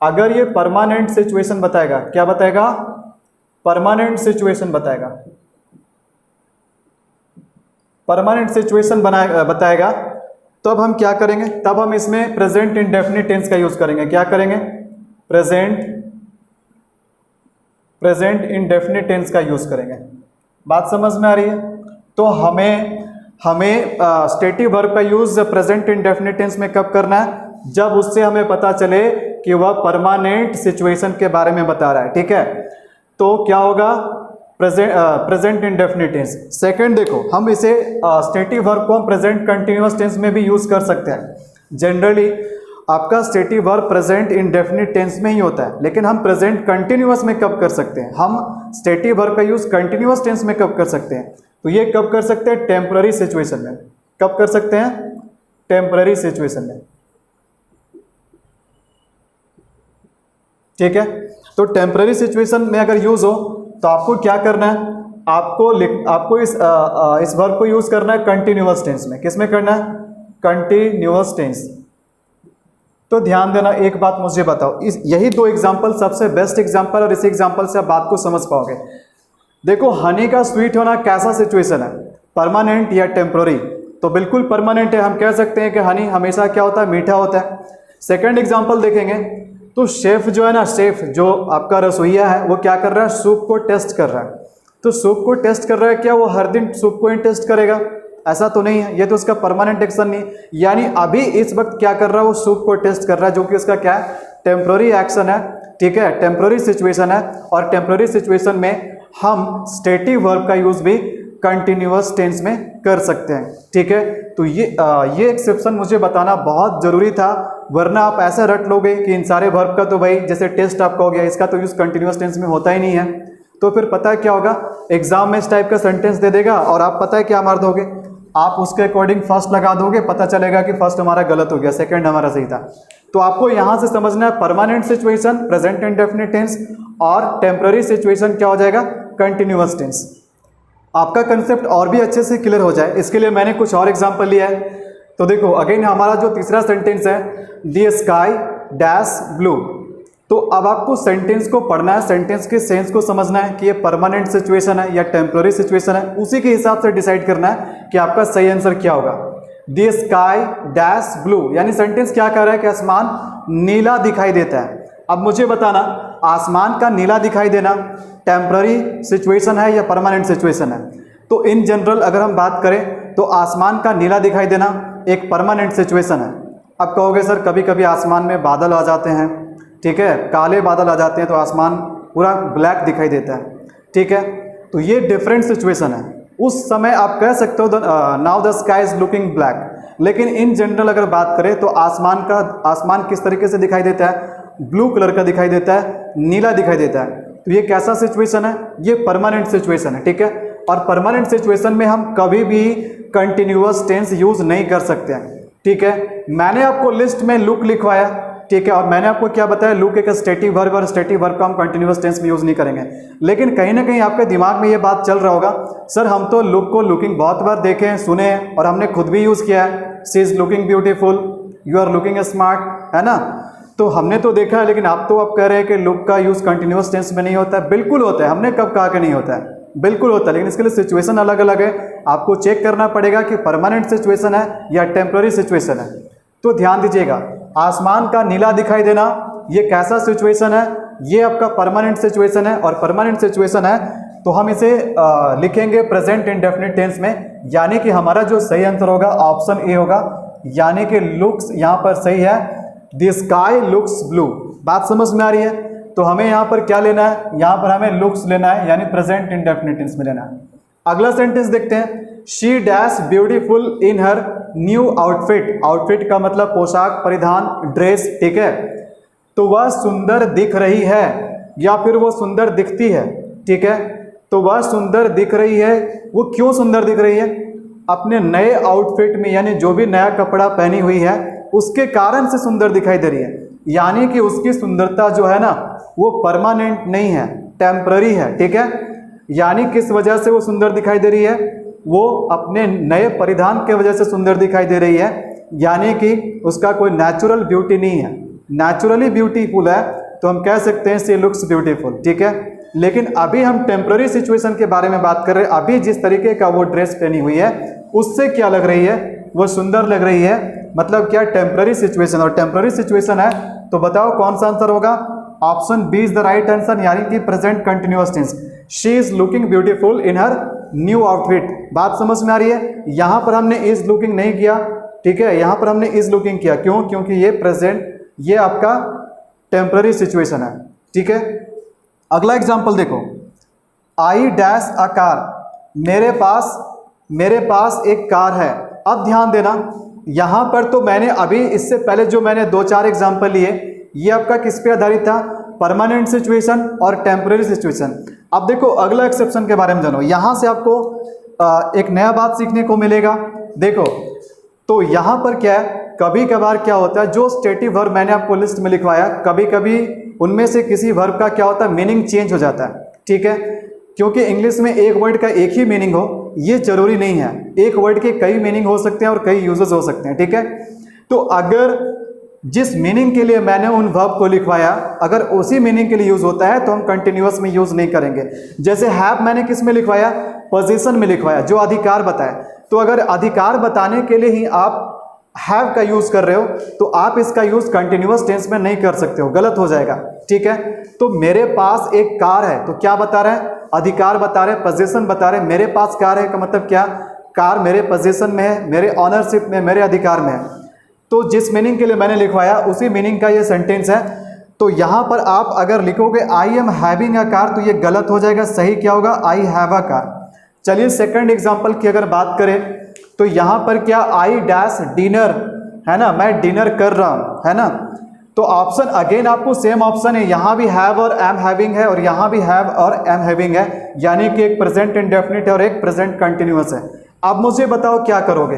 A: अगर ये परमानेंट सिचुएशन बताएगा, क्या बताएगा, परमानेंट सिचुएशन बताएगा, परमानेंट सिचुएशन बताएगा, तब हम क्या करेंगे, तब हम इसमें प्रेजेंट इंडेफिनिट टेंस का यूज करेंगे। क्या करेंगे, प्रेजेंट इंडेफिनिट टेंस का यूज करेंगे। बात समझ में आ रही है? तो हमें स्टेटिव वर्ब का यूज प्रेजेंट इंडेफिनिट टेंस में कब करना है, जब उससे हमें पता चले कि वह परमानेंट सिचुएशन के बारे में बता रहा है। ठीक है, तो क्या होगा, प्रेजेंट इंडेफिनिट टेंस। सेकंड देखो, हम इसे स्टेटिव वर्ब को हम प्रेजेंट कंटिन्यूअस टेंस में भी यूज कर सकते हैं। जनरली आपका stative verb present indefinite tense में ही होता है, लेकिन हम प्रेजेंट कंटिन्यूअस में कब कर सकते हैं, हम स्टेटिव वर्ब का यूज कंटिन्यूअस टेंस में कब कर सकते हैं, तो ये कब कर सकते हैं, टेम्पररी सिचुएशन में। कब कर सकते हैं, टेम्पररी सिचुएशन में। ठीक है, तो टेम्पररी सिचुएशन में अगर यूज हो तो आपको क्या करना है, आपको इस वर्ब को यूज करना है कंटिन्यूअस टेंस में। किस में करना है, कंटिन्यूअस टेंस। तो ध्यान देना, एक बात मुझे बताओ, यही दो एग्जांपल सबसे बेस्ट एग्जांपल, और इसी एग्जांपल से आप बात को समझ पाओगे। देखो हनी का स्वीट होना कैसा सिचुएशन है, परमानेंट या टेम्पररी? तो बिल्कुल परमानेंट है, हम कह सकते हैं कि हनी हमेशा क्या होता है, मीठा होता है। सेकंड एग्जांपल देखेंगे तो शेफ जो है ना, शेफ जो आपका रसोइया है, वो क्या कर रहा है, सूप को टेस्ट कर रहा है। तो सूप को टेस्ट कर रहा है, क्या वो हर दिन सूप को ही टेस्ट करेगा? ऐसा तो नहीं है, ये तो उसका परमानेंट एक्शन नहीं। यानी अभी इस वक्त क्या कर रहा है, वो सूप को टेस्ट कर रहा है, जो कि उसका क्या है, टेम्पररी एक्शन है। ठीक है, टेम्पररी सिचुएशन है, और टेम्पररी सिचुएशन में हम स्टेटिव वर्ब का यूज भी कंटिन्यूअस टेंस में कर सकते हैं। ठीक है, तो ये एक्सेप्शन मुझे बताना बहुत ज़रूरी था, वरना आप ऐसा रट लोगे कि इन सारे वर्ब का तो भाई जैसे टेस्ट आपका हो गया, इसका तो यूज़ कंटिन्यूअस टेंस में होता ही नहीं है। तो फिर पता है क्या होगा, एग्जाम में इस टाइप का सेंटेंस दे देगा और आप पता है क्या मार दोगे, आप उसके अकॉर्डिंग फर्स्ट लगा दोगे, पता चलेगा कि फर्स्ट हमारा गलत हो गया, सेकंड हमारा सही था। तो आपको यहाँ से समझना है permanent situation present indefinite tense, और टेम्पररी सिचुएशन क्या हो जाएगा, कंटिन्यूअस टेंस। आपका कंसेप्ट और भी अच्छे से क्लियर हो जाए, इसके लिए मैंने कुछ और एग्जाम्पल लिया है। तो देखो अगेन हमारा जो तीसरा सेंटेंस है, द स्काई डैश ब्लू। तो अब आपको सेंटेंस को पढ़ना है, सेंटेंस के सेंस को समझना है कि ये परमानेंट सिचुएशन है या टेम्पररी सिचुएशन है, उसी के हिसाब से डिसाइड करना है कि आपका सही आंसर क्या होगा। द स्काई डैश ब्लू, यानी सेंटेंस क्या कह रहा है कि आसमान नीला दिखाई देता है। अब मुझे बताना, आसमान का नीला दिखाई देना टेम्पररी सिचुएशन है या परमानेंट सिचुएशन है? तो इन जनरल अगर हम बात करें तो आसमान का नीला दिखाई देना एक परमानेंट सिचुएशन है। अब कहोगे सर कभी कभी आसमान में बादल आ जाते हैं, ठीक है, काले बादल आ जाते हैं तो आसमान पूरा ब्लैक दिखाई देता है। ठीक है, तो ये डिफरेंट सिचुएशन है। उस समय आप कह सकते हो now the sky is looking black. लेकिन इन जनरल अगर बात करें तो आसमान किस तरीके से दिखाई देता है? ब्लू कलर का दिखाई देता है, नीला दिखाई देता है। तो ये कैसा सिचुएशन है? ये परमानेंट सिचुएशन है, ठीक है। और परमानेंट सिचुएशन में हम कभी भी कंटिन्यूअस टेंस यूज नहीं कर सकते हैं, ठीक है। मैंने आपको लिस्ट में लुक लिखवाया, ठीक है, और मैंने आपको क्या बताया, लुक एक स्टेटिव वर्ब और स्टेटिव वर्ब को हम कंटिन्यूअस टेंस में यूज नहीं करेंगे। लेकिन कहीं ना कहीं आपके दिमाग में ये बात चल रहा होगा, सर हम तो लुक को लुकिंग बहुत बार देखे हैं, सुने हैं, और हमने खुद भी यूज किया है। She is looking beautiful, you are looking smart, है ना। तो हमने तो देखा है, लेकिन आप तो अब कह रहे हैं कि लुक का यूज कंटिन्यूअस टेंस में नहीं होता है। बिल्कुल होता है, हमने कब कहा कि नहीं होता है? बिल्कुल होता है, लेकिन इसके लिए सिचुएशन अलग अलग है। आपको चेक करना पड़ेगा कि परमानेंट सिचुएशन है या टेम्पररी सिचुएशन है। तो ध्यान दीजिएगा, आसमान का नीला दिखाई देना ये कैसा सिचुएशन है? ये आपका परमानेंट सिचुएशन है। और परमानेंट सिचुएशन है तो हम इसे लिखेंगे प्रेजेंट इंडेफिनिट टेंस में, यानी कि हमारा जो सही आंसर होगा ऑप्शन ए होगा, यानी कि लुक्स यहाँ पर सही है, द स्काई लुक्स ब्लू। बात समझ में आ रही है? तो हमें यहाँ पर क्या लेना है? यहाँ पर हमें लुक्स लेना है, यानी प्रेजेंट इंडेफिनिट टेंस में लेना है। अगला सेंटेंस देखते हैं, she dash beautiful in her new outfit. Outfit का मतलब पोशाक, परिधान, ड्रेस, ठीक है। तो वह सुंदर दिख रही है या फिर वो सुंदर दिखती है, ठीक है। तो वह सुंदर दिख रही है, वो क्यों सुंदर दिख रही है? अपने नए आउटफिट में, यानी जो भी नया कपड़ा पहनी हुई है उसके कारण से सुंदर दिखाई दे रही है। यानी कि उसकी सुंदरता जो है ना वो परमानेंट नहीं है, टेम्पररी है, ठीक है। यानी किस वजह से वो सुंदर दिखाई दे रही है? वो अपने नए परिधान के वजह से सुंदर दिखाई दे रही है, यानी कि उसका कोई नेचुरल ब्यूटी नहीं है। नेचुरली ब्यूटीफुल है तो हम कह सकते हैं शी लुक्स ब्यूटीफुल, ठीक है। लेकिन अभी हम टेम्पररी सिचुएशन के बारे में बात कर रहे हैं। अभी जिस तरीके का वो ड्रेस पहनी हुई है उससे क्या लग रही है? वो सुंदर लग रही है। मतलब क्या? Temporary situation. और टेम्पररी सिचुएशन है तो बताओ कौन सा आंसर होगा? Option B is the right answer, यानी कि present continuous tense. She is looking beautiful in her new outfit. बात समझ में आ रही है? यहां पर हमने इज लुकिंग नहीं किया, ठीक है, यहां पर हमने इज लुकिंग किया। क्यों? क्योंकि ये प्रेजेंट, ये आपका टेम्पररी सिचुएशन है, ठीक है। अगला एग्जांपल देखो, आई डैश अ कार। मेरे पास एक कार है। अब ध्यान देना, यहां पर तो मैंने अभी इससे पहले जो मैंने 2-4 एग्जांपल लिए, ये आपका किस पे आधारित था? परमानेंट सिचुएशन और टेम्पररी सिचुएशन। अब देखो अगला एक्सेप्शन के बारे में जानो। यहां से आपको एक नया बात सीखने को मिलेगा। देखो तो यहां पर क्या है, कभी कभार क्या होता है, जो स्टेटिव वर्ब मैंने आपको लिस्ट में लिखवाया, कभी कभी उनमें से किसी वर्ब का क्या होता है, मीनिंग चेंज हो जाता है, ठीक है। क्योंकि इंग्लिश में एक वर्ड का एक ही मीनिंग हो ये जरूरी नहीं है। एक वर्ड के कई मीनिंग हो सकते हैं और कई यूजेस हो सकते हैं, ठीक है। तो अगर जिस मीनिंग के लिए मैंने उन वर्ब को लिखवाया अगर उसी मीनिंग के लिए यूज होता है तो हम कंटिन्यूअस में यूज नहीं करेंगे। जैसे हैव मैंने किस में लिखवाया? पोजीशन में लिखवाया, जो अधिकार बताए। तो अगर अधिकार बताने के लिए ही आप हैव का यूज कर रहे हो तो आप इसका यूज कंटिन्यूअस टेंस में नहीं कर सकते हो, गलत हो जाएगा, ठीक है। तो मेरे पास एक कार है, तो क्या बता रहे हैं? अधिकार बता रहे हैं, पोजीशन बता रहे हैं। मेरे पास कार है का मतलब क्या? कार मेरे पोजीशन में है, मेरे ऑनरशिप में, मेरे अधिकार में है। तो जिस मीनिंग के लिए मैंने लिखवाया उसी मीनिंग का ये सेंटेंस है। तो यहां पर आप अगर लिखोगे I am having a car तो ये गलत हो जाएगा। सही क्या होगा? I have a car. चलिए सेकंड एग्जांपल की अगर बात करें तो यहां पर क्या? आई डैश डिनर, है ना, मैं डिनर कर रहा हूं, है ना। तो ऑप्शन अगेन आपको सेम ऑप्शन है, यहां भी हैव और एम हैविंग है और यहां भी हैव और एम हैविंग है, यानी कि एक प्रेजेंट इंडेफिनिट है और एक प्रेजेंट कंटिन्यूअस है। अब मुझे बताओ क्या करोगे?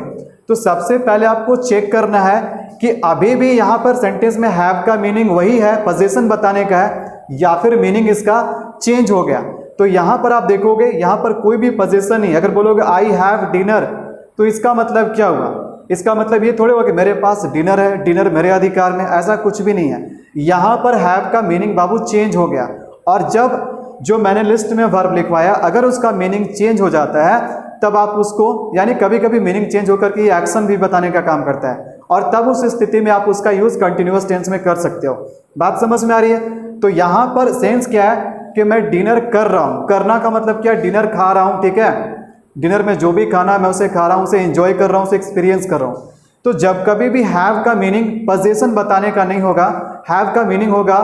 A: तो सबसे पहले आपको चेक करना है कि अभी भी यहां पर सेंटेंस में हैव का मीनिंग वही है, पोजीशन बताने का है, या फिर मीनिंग इसका चेंज हो गया। तो यहां पर आप देखोगे यहां पर कोई भी पोजीशन नहीं। अगर बोलोगे आई हैव डिनर तो इसका मतलब क्या हुआ? इसका मतलब ये थोड़े हुआ कि मेरे पास डिनर है, डिनर मेरे अधिकार में, ऐसा कुछ भी नहीं है। यहां पर हैव का मीनिंग बाबू चेंज हो गया। और जब जो मैंने लिस्ट में वर्ब लिखवाया अगर उसका मीनिंग चेंज हो जाता है तब आप उसको, यानी कभी कभी मीनिंग चेंज होकर के एक्शन भी बताने का काम करता है, और तब उस स्थिति में आप उसका यूज कंटिन्यूअस टेंस में कर सकते हो। बात समझ में आ रही है? तो यहां पर सेंस क्या है कि मैं डिनर कर रहा हूं। करना का मतलब क्या? डिनर खा रहा हूं, ठीक है। डिनर में जो भी खाना मैं उसे खा रहा हूं, उसे एंजॉय कर रहा हूं, उसे एक्सपीरियंस कर रहा हूं। तो जब कभी भी हैव का मीनिंग पोजीशन बताने का नहीं होगा, हैव का मीनिंग होगा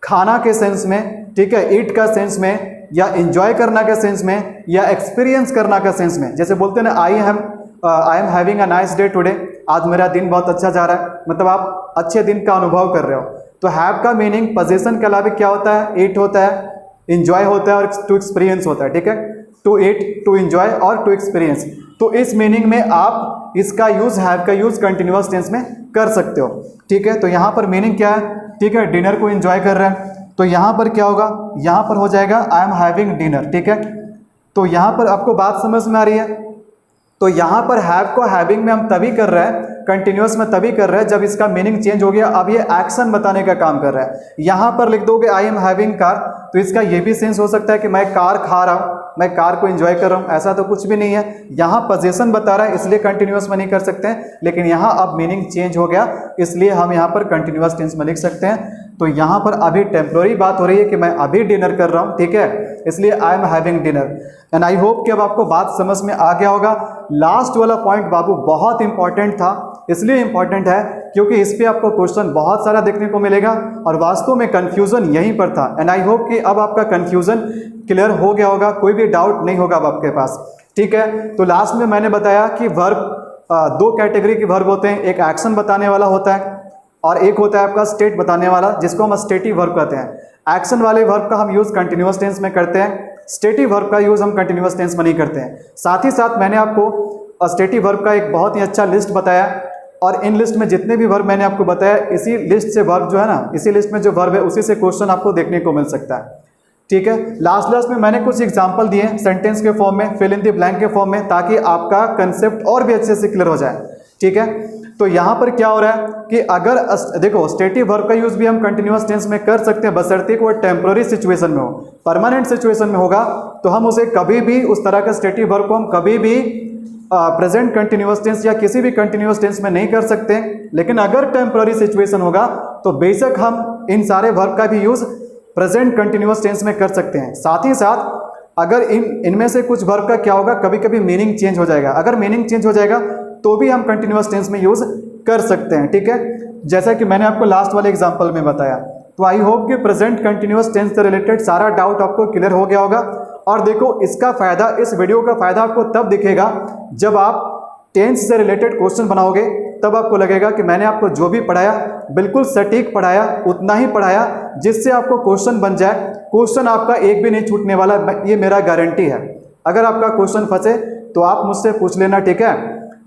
A: खाना के सेंस में, ठीक है, ईट का सेंस में, या इंजॉय करना के सेंस में या एक्सपीरियंस करना के सेंस में। जैसे बोलते हैं ना I am having a nice day today, आज मेरा दिन बहुत अच्छा जा रहा है, मतलब आप अच्छे दिन का अनुभव कर रहे हो। तो हैव का मीनिंग पोजेशन के अलावा क्या होता है? इट होता है, इंजॉय होता है और टू एक्सपीरियंस होता है। ठीक है, टू इट, टू इंजॉय और टू एक्सपीरियंस। तो इस मीनिंग में आप इसका यूज, हैव का यूज कंटिन्यूअस टेंस में कर सकते हो। ठीक है, तो यहाँ पर मीनिंग क्या है? ठीक है, डिनर को एंजॉय कर रहे हैं, तो यहाँ पर क्या होगा? यहाँ पर हो जाएगा आई एम हैविंग डिनर। ठीक है, तो यहाँ पर आपको बात समझ में आ रही है? तो यहाँ पर हैव को हैविंग में हम तभी कर रहे हैं, कंटिन्यूअस में तभी कर रहे हैं जब इसका मीनिंग चेंज हो गया, अब ये एक्शन बताने का काम कर रहा है। यहाँ पर लिख दोगे आई एम हैविंग कार, तो इसका ये भी सेंस हो सकता है कि मैं कार खा रहा हूँ, मैं कार को एंजॉय कर रहा हूँ, ऐसा तो कुछ भी नहीं है। यहाँ पोजीशन बता रहा है इसलिए कंटिन्यूअस में नहीं कर सकते हैं, लेकिन यहाँ अब मीनिंग चेंज हो गया इसलिए हम यहाँ पर कंटिन्यूअस टेंस में लिख सकते हैं। तो यहाँ पर अभी टेम्प्रोरी बात हो रही है कि मैं अभी डिनर कर रहा हूँ, ठीक है, इसलिए I am having dinner. And I hope कि अब आपको बात समझ में आ गया होगा। लास्ट वाला पॉइंट बाबू बहुत इंपॉर्टेंट था, इसलिए इंपॉर्टेंट है क्योंकि इस पे आपको क्वेश्चन बहुत सारा देखने को मिलेगा और वास्तव में कंफ्यूजन यहीं पर था। एंड आई होप कि अब आपका कंफ्यूजन क्लियर हो गया होगा, कोई भी डाउट नहीं होगा अब आपके पास। ठीक है, तो लास्ट में मैंने बताया कि वर्ब दो कैटेगरी के वर्ब होते हैं, एक एक्शन बताने वाला होता है और एक होता है आपका स्टेट बताने वाला, जिसको हम स्टेटिव वर्ब कहते हैं। एक्शन वाले वर्ब का हम यूज़ कंटिन्यूअस टेंस में करते हैं, स्टेटिव वर्ब का यूज़ हम कंटिन्यूअस टेंस में नहीं करते हैं। साथ ही साथ मैंने आपको स्टेटिव वर्ब का एक बहुत ही अच्छा लिस्ट बताया और इन लिस्ट में जितने भी वर्ब मैंने आपको बताया, इसी लिस्ट से वर्ब जो है ना, इसी लिस्ट में जो वर्ब है उसी से क्वेश्चन आपको देखने को मिल सकता है। ठीक है, लास्ट में मैंने कुछ एग्जांपल दिए सेंटेंस के फॉर्म में, फिल इन द ब्लैंक के फॉर्म में, ताकि आपका कंसेप्ट और भी अच्छे से क्लियर हो जाए। ठीक है, तो यहाँ पर क्या हो रहा है कि अगर देखो स्टेटिव वर्ब का यूज भी हम कंटिन्यूअस टेंस में कर सकते हैं, बशर्ते कि वो टेम्पररी सिचुएशन में हो। परमानेंट सिचुएशन में होगा तो हम उसे कभी भी, उस तरह का स्टेटिव वर्ब को हम कभी भी प्रेजेंट कंटिन्यूअस टेंस या किसी भी कंटिन्यूअस टेंस में नहीं कर सकते। लेकिन अगर टेम्पररी सिचुएशन होगा तो बेशक हम इन सारे वर्ब का भी यूज प्रेजेंट कंटिन्यूअस टेंस में कर सकते हैं। साथ ही साथ अगर इनमें से कुछ वर्ब का क्या होगा, कभी कभी मीनिंग चेंज हो जाएगा। अगर मीनिंग चेंज हो जाएगा तो भी हम कंटिन्यूअस टेंस में यूज कर सकते हैं। ठीक है, जैसा कि मैंने आपको लास्ट वाले एग्जांपल में बताया। तो आई होप कि प्रेजेंट कंटिन्यूअस टेंस से रिलेटेड सारा डाउट आपको क्लियर हो गया होगा। और देखो इसका फायदा, इस वीडियो का फायदा आपको तब दिखेगा जब आप टेंस से रिलेटेड क्वेश्चन बनाओगे, तब आपको लगेगा कि मैंने आपको जो भी पढ़ाया बिल्कुल सटीक पढ़ाया, उतना ही पढ़ाया जिससे आपको क्वेश्चन बन जाए। क्वेश्चन आपका एक भी नहीं छूटने वाला, ये मेरा गारंटी है। अगर आपका क्वेश्चन फंसे तो आप मुझसे पूछ लेना। ठीक है,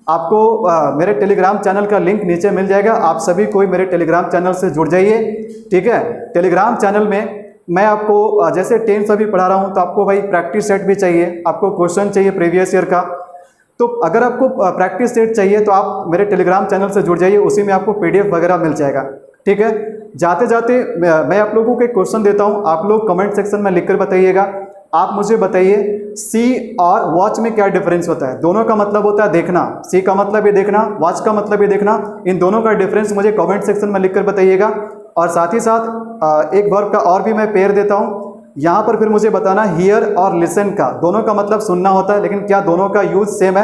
A: आपको मेरे टेलीग्राम चैनल का लिंक नीचे मिल जाएगा, आप सभी कोई मेरे टेलीग्राम चैनल से जुड़ जाइए। ठीक है, टेलीग्राम चैनल में मैं आपको जैसे टेंस अभी पढ़ा रहा हूँ, तो आपको भाई प्रैक्टिस सेट भी चाहिए, आपको क्वेश्चन चाहिए प्रीवियस ईयर का। तो अगर आपको प्रैक्टिस सेट चाहिए तो आप मेरे टेलीग्राम चैनल से जुड़ जाइए, उसी में आपको PDF वगैरह मिल जाएगा। ठीक है, जाते जाते मैं आप लोगों को एक क्वेश्चन देता हूँ, आप लोग कमेंट सेक्शन में लिखकर बताइएगा। आप मुझे बताइए सी और वॉच में क्या डिफरेंस होता है। दोनों का मतलब होता है देखना, सी का मतलब ये देखना, वॉच का मतलब ये देखना। इन दोनों का डिफरेंस मुझे कमेंट सेक्शन में लिखकर बताइएगा। और साथ ही साथ एक वर्ब का और भी मैं पेयर देता हूँ, यहाँ पर फिर मुझे बताना हियर और लिसन का, दोनों का मतलब सुनना होता है, लेकिन क्या दोनों का यूज सेम है?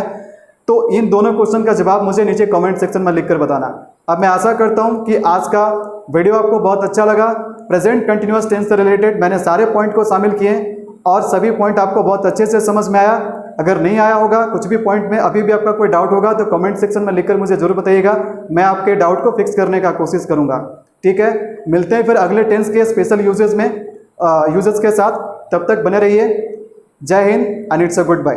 A: तो इन दोनों क्वेश्चन का जवाब मुझे नीचे कमेंट सेक्शन में लिखकर बताना। अब मैं आशा करता हूँ कि आज का वीडियो आपको बहुत अच्छा लगा। प्रेजेंट कंटिन्यूअस टेंस से रिलेटेड मैंने सारे पॉइंट को शामिल किए और सभी पॉइंट आपको बहुत अच्छे से समझ में आया। अगर नहीं आया होगा कुछ भी पॉइंट में, अभी भी आपका कोई डाउट होगा तो कमेंट सेक्शन में लिखकर मुझे जरूर बताइएगा, मैं आपके डाउट को फिक्स करने का कोशिश करूँगा। ठीक है, मिलते हैं फिर अगले टेंस के स्पेशल यूजेस के साथ। तब तक बने रहिए। Jai Hind and it's a good bye.